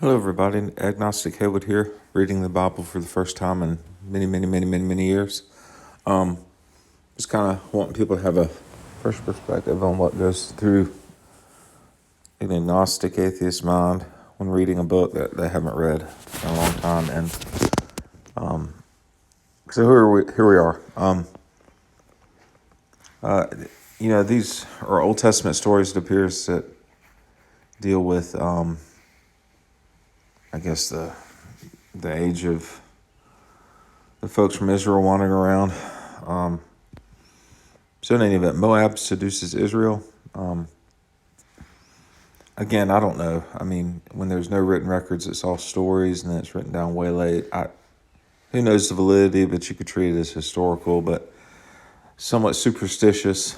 Hello, everybody. AgnosticHaywood here, reading the Bible for the first time in many years. Just kind of wanting people to have a fresh perspective on what goes through an agnostic atheist mind when reading a book that they haven't read in a long time. And so here we are. These are Old Testament stories, it appears, that deal with, I guess, the age of the folks from Israel wandering around. So in any event, Moab seduces Israel. Again, I don't know. I mean, when there's no written records, it's all stories, and then it's written down way late. Who knows the validity, but you could treat it as historical, but somewhat superstitious.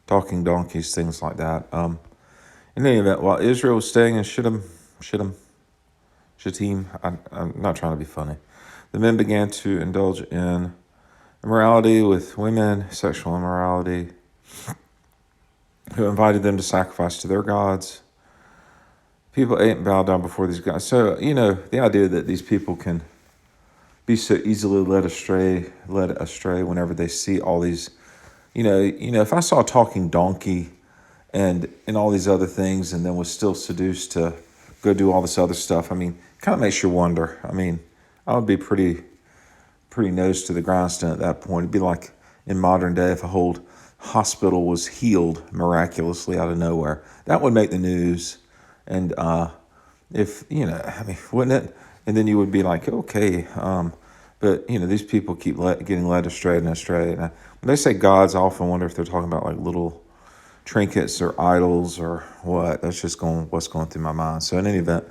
Talking donkeys, things like that. In any event, while Israel was staying in Shittim, I'm not trying to be funny, the men began to indulge in immorality with women, sexual immorality, who invited them to sacrifice to their gods. People ate and bowed down before these gods. So, the idea that these people can be so easily led astray whenever they see all these, if I saw a talking donkey and all these other things and then was still seduced to go do all this other stuff, I mean, kind of makes you wonder. I mean, I would be pretty nose to the grindstone at that point. It'd be like in modern day if a whole hospital was healed miraculously out of nowhere. That would make the news. And wouldn't it? And then you would be like, okay, but these people keep getting led astray and astray. And when they say gods, I often wonder if they're talking about like little trinkets or idols or what. That's just what's going through my mind. So in any event,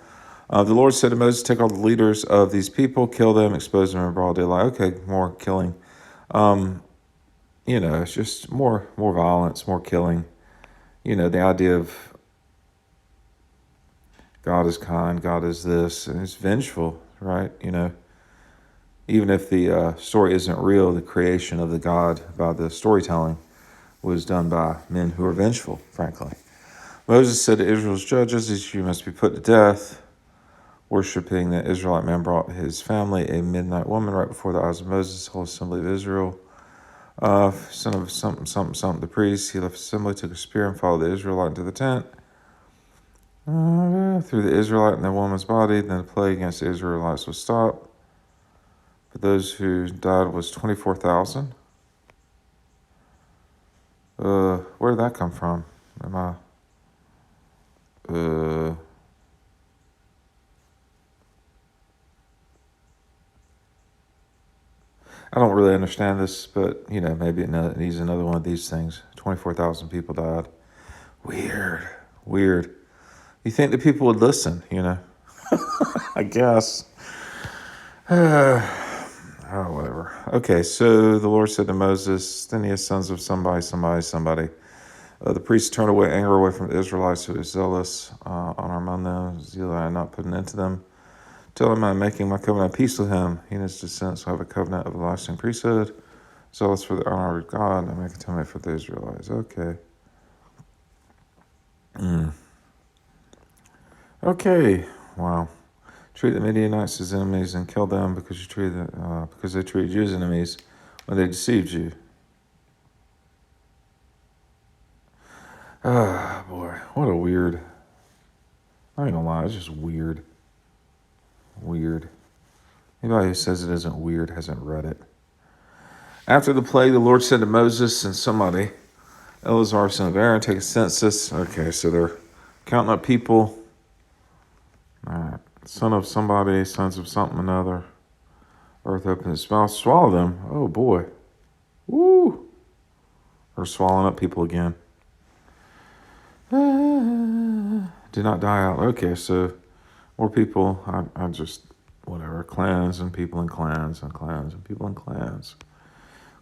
the Lord said to Moses, take all the leaders of these people, kill them, expose them in broad daylight. Okay, more killing. It's just more violence, more killing. The idea of God is kind, God is this, and it's vengeful, right? Even if the story isn't real, the creation of the God by the storytelling was done by men who are vengeful, frankly. Moses said to Israel's judges, these you must be put to death. Worshipping, the Israelite man brought his family a midnight woman right before the eyes of Moses, the whole assembly of Israel. Son of something, the priest, he left the assembly, took a spear, and followed the Israelite into the tent. Through the Israelite and the woman's body, then the plague against the Israelites was stopped. But those who died was 24,000. Where did that come from? I don't really understand this, but, maybe it needs another one of these things. 24,000 people died. Weird. You think that people would listen, I guess. Whatever. Okay, so the Lord said to Moses, then he has sons of somebody. The priests turned anger away from the Israelites who is zealous honor among them. Zeal I am not put an end to them. Tell him I'm making my covenant of peace with him. He and his descendants will have a covenant of a lasting priesthood. Zealous for the honor of God. I make atonement for the Israelites. Okay. Okay. Wow. Treat the Midianites as enemies and kill them because they treated you as enemies when they deceived you. Ah, boy, what a weird. I ain't gonna lie, it's just weird. Anybody who says it isn't weird hasn't read it. After the plague, the Lord said to Moses and somebody, Eleazar, son of Aaron, take a census. Okay, so they're counting up people. All right. Son of somebody, sons of something another. Earth opened its mouth, swallow them. Oh boy. Woo. Or swallowing up people again. Do not die out. Okay, so more people. I just, whatever. Clans and people and clans and clans and people and clans.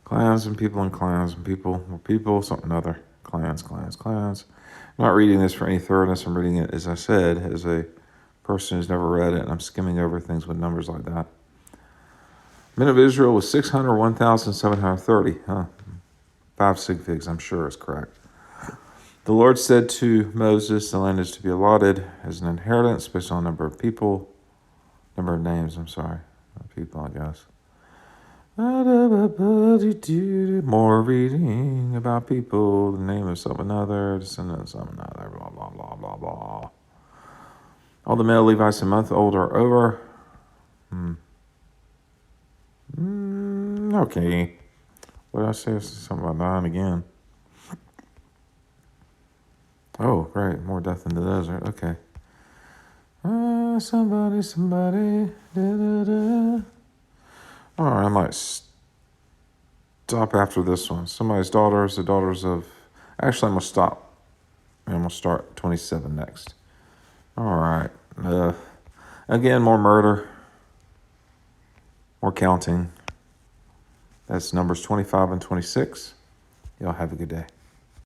Clans and people and clans and people. More people, something other. Clans. I'm not reading this for any thoroughness. I'm reading it, as I said, as a person who's never read it, and I'm skimming over things with numbers like that. Men of Israel was 601,730. 5 sig figs, I'm sure is correct. The Lord said to Moses, the land is to be allotted as an inheritance based on number of names, people, I guess. More reading about people, the name of some another, descendants of another, blah, blah, blah, blah, blah. All the male Levites a month old or over. Okay. What did I say? Something about dying again. Oh, great. More death in the desert. Okay. Somebody. Da-da-da. All right, I might stop after this one. Somebody's daughters, the daughters of... Actually, I'm going to stop. I'm going to start 27 next. All right. Again, more murder. More counting. That's Numbers 25 and 26. Y'all have a good day.